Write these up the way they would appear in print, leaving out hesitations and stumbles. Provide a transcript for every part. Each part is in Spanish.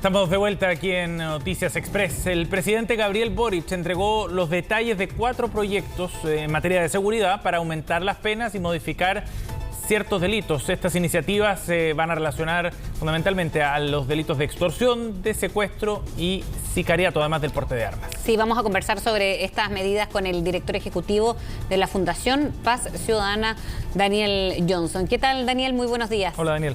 Estamos de vuelta aquí en Noticias Express. El presidente Gabriel Boric entregó los detalles de 4 proyectos en materia de seguridad para aumentar las penas y modificar ciertos delitos. Estas iniciativas se van a relacionar fundamentalmente a los delitos de extorsión, de secuestro y sicariato, además del porte de armas. Sí, vamos a conversar sobre estas medidas con el director ejecutivo de la Fundación Paz Ciudadana, Daniel Johnson. ¿Qué tal, Daniel? Muy buenos días. Hola, Daniel.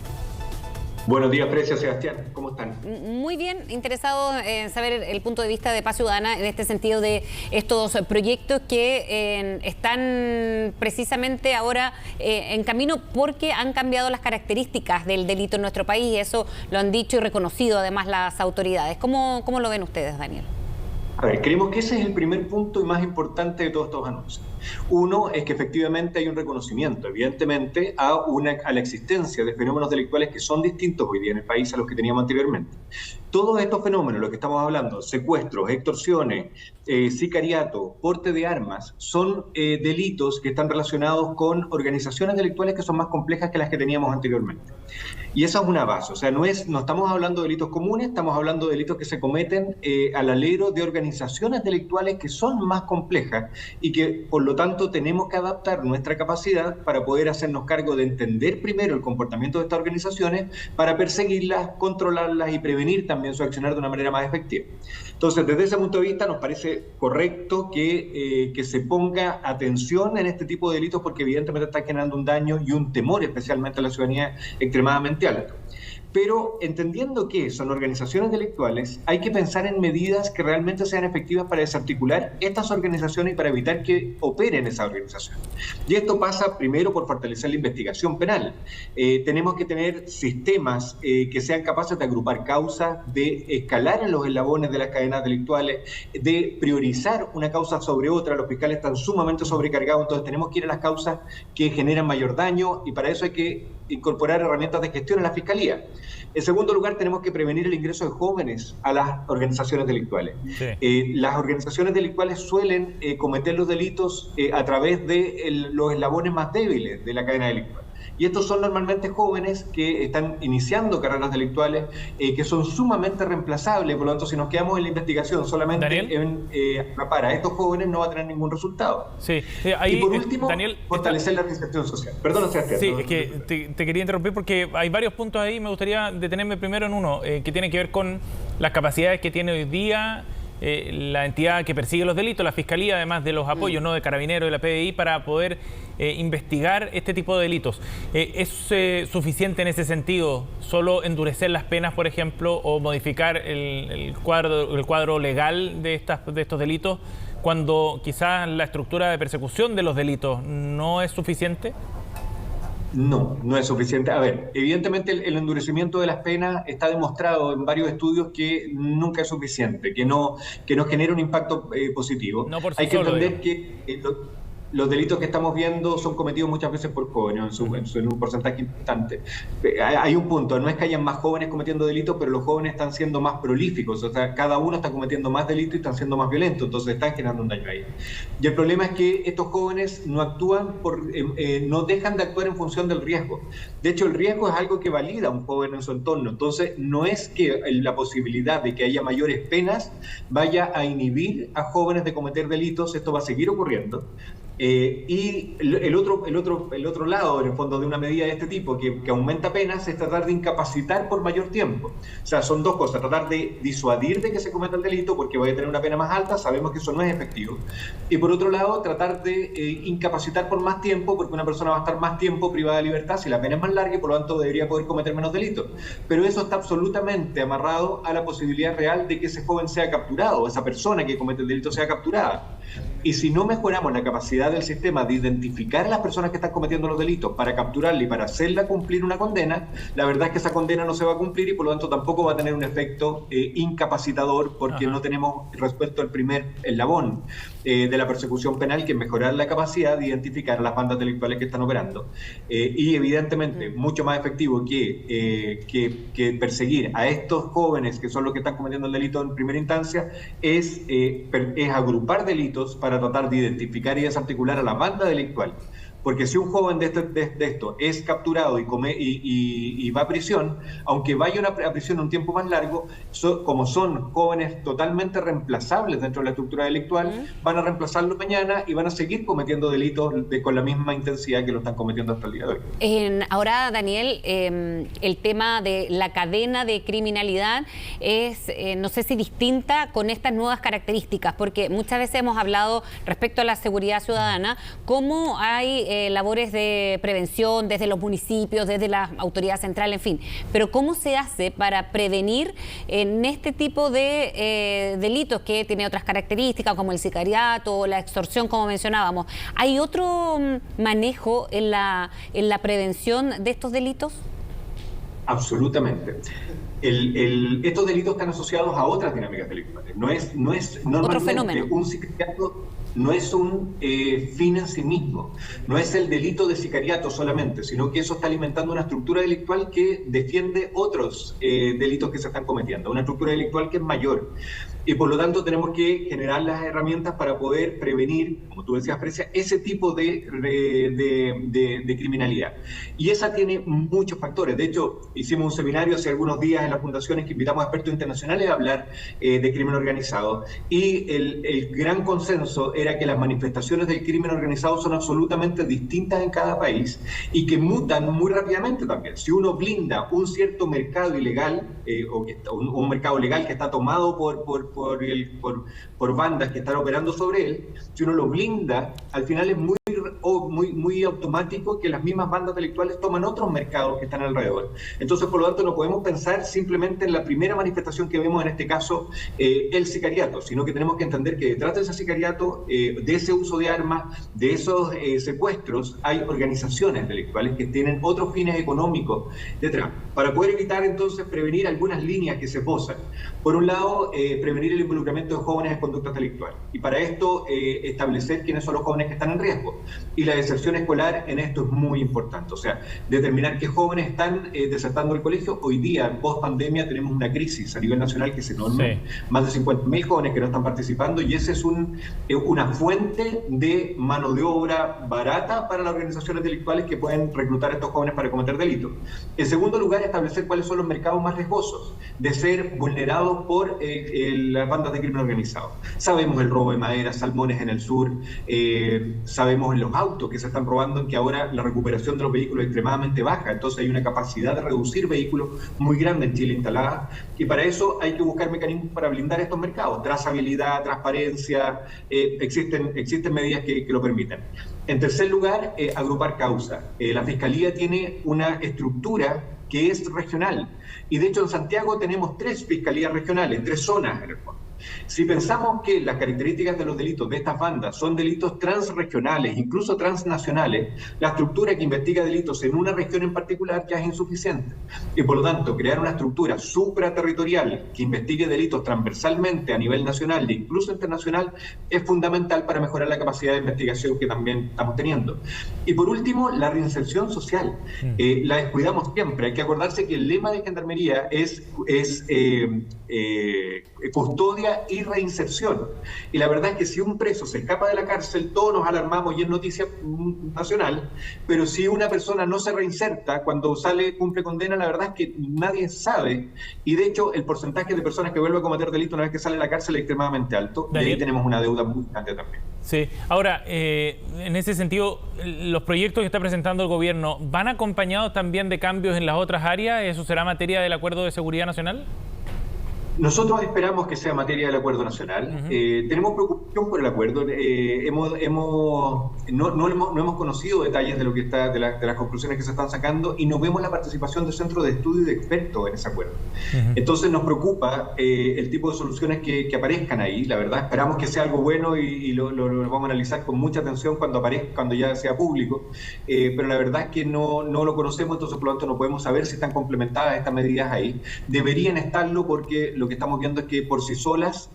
Buenos días, Precia, Sebastián. ¿Cómo están? Muy bien, interesado en saber el punto de vista de Paz Ciudadana en este sentido de estos proyectos que están precisamente ahora en camino porque han cambiado las características del delito en nuestro país y eso lo han dicho y reconocido además las autoridades. ¿Cómo lo ven ustedes, Daniel? A ver, creemos que ese es el primer punto y más importante de todos estos anuncios. Uno es que efectivamente hay un reconocimiento, evidentemente, a la existencia de fenómenos delictuales que son distintos hoy día en el país a los que teníamos anteriormente. Todos estos fenómenos, los que estamos hablando, secuestros, extorsiones, sicariato, porte de armas, son delitos que están relacionados con organizaciones delictuales que son más complejas que las que teníamos anteriormente. Y esa es una base, o sea, no estamos hablando de delitos comunes, estamos hablando de delitos que se cometen al alero de organizaciones delictuales que son más complejas y que, por lo tanto, tenemos que adaptar nuestra capacidad para poder hacernos cargo de entender primero el comportamiento de estas organizaciones para perseguirlas, controlarlas y prevenir también su accionar de una manera más efectiva. Entonces, desde ese punto de vista, nos parece correcto que se ponga atención en este tipo de delitos porque evidentemente está generando un daño y un temor, especialmente a la ciudadanía, extremadamente alto. Pero entendiendo que son organizaciones delictuales, hay que pensar en medidas que realmente sean efectivas para desarticular estas organizaciones y para evitar que operen esas organizaciones. Y esto pasa primero por fortalecer la investigación penal. Tenemos que tener sistemas que sean capaces de agrupar causas, de escalar en los eslabones de las cadenas delictuales, de priorizar una causa sobre otra. Los fiscales están sumamente sobrecargados, entonces tenemos que ir a las causas que generan mayor daño y para eso hay que incorporar herramientas de gestión en la Fiscalía. En segundo lugar, tenemos que prevenir el ingreso de jóvenes a las organizaciones delictuales. Sí. Las organizaciones delictuales suelen cometer los delitos a través de los eslabones más débiles de la cadena delictual. Y estos son normalmente jóvenes que están iniciando carreras delictuales, que son sumamente reemplazables. Por lo tanto, si nos quedamos en la investigación solamente en atrapar a estos jóvenes, no va a tener ningún resultado. Sí. Ahí, y por último, Daniel, fortalecer la reinserción social. Perdón, Sebastián. Sí, es que te quería interrumpir porque hay varios puntos ahí. Me gustaría detenerme primero en uno, que tiene que ver con las capacidades que tiene hoy día la entidad que persigue los delitos, la Fiscalía, además de los apoyos de Carabineros y la PDI, para poder investigar este tipo de delitos. ¿Es suficiente en ese sentido solo endurecer las penas, por ejemplo, o modificar el cuadro legal de estos delitos, cuando quizás la estructura de persecución de los delitos no es suficiente? No, no es suficiente. A ver, evidentemente el endurecimiento de las penas está demostrado en varios estudios que nunca es suficiente, que no genera un impacto positivo. No por sí Hay que solo, entender que los delitos que estamos viendo son cometidos muchas veces por jóvenes, en un porcentaje importante. Hay un punto, no es que hayan más jóvenes cometiendo delitos, pero los jóvenes están siendo más prolíficos, o sea, cada uno está cometiendo más delitos y están siendo más violentos, entonces están generando un daño ahí. Y el problema es que estos jóvenes no actúan no dejan de actuar en función del riesgo. De hecho, el riesgo es algo que valida a un joven en su entorno, entonces no es que la posibilidad de que haya mayores penas vaya a inhibir a jóvenes de cometer delitos, esto va a seguir ocurriendo. Y el otro lado, en el fondo, de una medida de este tipo que aumenta penas es tratar de incapacitar por mayor tiempo. O sea, son dos cosas: tratar de disuadir de que se cometa el delito porque vaya a tener una pena más alta, sabemos que eso no es efectivo. Y por otro lado, tratar de incapacitar por más tiempo porque una persona va a estar más tiempo privada de libertad si la pena es más larga y por lo tanto debería poder cometer menos delitos. Pero eso está absolutamente amarrado a la posibilidad real de que ese joven sea capturado, esa persona que comete el delito sea capturada. Y si no mejoramos la capacidad del sistema de identificar a las personas que están cometiendo los delitos para capturarla y para hacerla cumplir una condena, la verdad es que esa condena no se va a cumplir y por lo tanto tampoco va a tener un efecto incapacitador porque no tenemos resuelto el primer eslabón de la persecución penal, que es mejorar la capacidad de identificar a las bandas delictuales que están operando. Y evidentemente mucho más efectivo que perseguir a estos jóvenes que son los que están cometiendo el delito en primera instancia es agrupar delitos para tratar de identificar y desarticular a la banda delictual. Porque si un joven de esto es capturado y va a prisión, aunque vaya a prisión un tiempo más largo, como son jóvenes totalmente reemplazables dentro de la estructura delictual, van a reemplazarlo mañana y van a seguir cometiendo delitos con la misma intensidad que lo están cometiendo hasta el día de hoy. Ahora, Daniel, el tema de la cadena de criminalidad es, no sé si distinta con estas nuevas características, porque muchas veces hemos hablado respecto a la seguridad ciudadana, cómo hay labores de prevención desde los municipios, desde la autoridad central, en fin, pero cómo se hace para prevenir en este tipo de delitos que tiene otras características, como el sicariato o la extorsión, como mencionábamos. ¿Hay otro manejo en la prevención de estos delitos? Absolutamente. Estos delitos están asociados a otras dinámicas delictuales. No es normalmente un sicariato, no es un fin en sí mismo, no es el delito de sicariato solamente, sino que eso está alimentando una estructura delictual que defiende otros delitos que se están cometiendo, una estructura delictual que es mayor. Y por lo tanto tenemos que generar las herramientas para poder prevenir, como tú decías, Precia, ese tipo de criminalidad. Y esa tiene muchos factores. De hecho, hicimos un seminario hace algunos días en las fundaciones que invitamos a expertos internacionales a hablar de crimen organizado. Y el gran consenso era que las manifestaciones del crimen organizado son absolutamente distintas en cada país y que mutan muy rápidamente también. Si uno blinda un cierto mercado ilegal, un mercado legal que está tomado por bandas que están operando sobre él, si uno lo blinda, al final es muy automático que las mismas bandas delictuales toman otros mercados que están alrededor. Entonces, por lo tanto, no podemos pensar simplemente en la primera manifestación que vemos, en este caso, el sicariato, sino que tenemos que entender que detrás de ese sicariato, de ese uso de armas, de esos secuestros, hay organizaciones delictuales que tienen otros fines económicos detrás. Para poder evitar, entonces, prevenir algunas líneas que se posan. Por un lado, prevenir el involucramiento de jóvenes en conductas delictuales. Y para esto, establecer quiénes son los jóvenes que están en riesgo. Y la deserción escolar en esto es muy importante. O sea, determinar qué jóvenes están desertando el colegio. Hoy día, post pandemia, tenemos una crisis a nivel nacional que es enorme. Sí. Más de 50.000 jóvenes que no están participando, y ese es una fuente de mano de obra barata para las organizaciones delictuales que pueden reclutar a estos jóvenes para cometer delitos. En segundo lugar, establecer cuáles son los mercados más riesgosos de ser vulnerados por las bandas de crimen organizado. Sabemos el robo de madera, salmones en el sur, sabemos en los autos que se están robando, en que ahora la recuperación de los vehículos es extremadamente baja, entonces hay una capacidad de reducir vehículos muy grande en Chile instalada, y para eso hay que buscar mecanismos para blindar estos mercados, trazabilidad, transparencia, existen medidas que lo permiten. En tercer lugar, agrupar causas. La Fiscalía tiene una estructura que es regional, y de hecho en Santiago tenemos 3 fiscalías regionales, 3 zonas en el fondo. Si pensamos que las características de los delitos de estas bandas son delitos transregionales, incluso transnacionales, la estructura que investiga delitos en una región en particular ya es insuficiente. Y por lo tanto, crear una estructura supraterritorial que investigue delitos transversalmente a nivel nacional e incluso internacional es fundamental para mejorar la capacidad de investigación que también estamos teniendo. Y por último, la reinserción social. La descuidamos siempre. Hay que acordarse que el lema de Gendarmería es custodia y reinserción. Y la verdad es que si un preso se escapa de la cárcel, todos nos alarmamos y es noticia nacional, pero si una persona no se reinserta, cuando sale, cumple condena, la verdad es que nadie sabe. Y de hecho, el porcentaje de personas que vuelven a cometer delito una vez que sale de la cárcel es extremadamente alto. Daniel, y ahí tenemos una deuda muy grande también. Sí. Ahora, en ese sentido, los proyectos que está presentando el gobierno, ¿van acompañados también de cambios en las otras áreas? ¿Eso será materia del Acuerdo de Seguridad Nacional? Nosotros esperamos que sea materia del Acuerdo Nacional. Tenemos preocupación por el acuerdo. No hemos conocido detalles de lo que está, de las conclusiones que se están sacando, y no vemos la participación del Centro de Estudio y de Expertos en ese acuerdo. Entonces nos preocupa el tipo de soluciones que aparezcan ahí. La verdad, esperamos que sea algo bueno y lo vamos a analizar con mucha atención cuando aparezca, cuando ya sea público. Pero la verdad es que no lo conocemos, entonces por lo tanto no podemos saber si están complementadas estas medidas ahí. Deberían estarlo, porque lo que estamos viendo es que por sí solas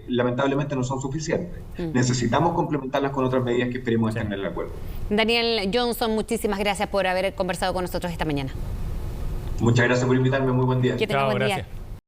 lamentablemente no son suficientes. Necesitamos complementarlas con otras medidas que esperemos estén en el acuerdo. Daniel Johnson, muchísimas gracias por haber conversado con nosotros esta mañana. Muchas gracias por invitarme, muy buen día. Que tenga buen día.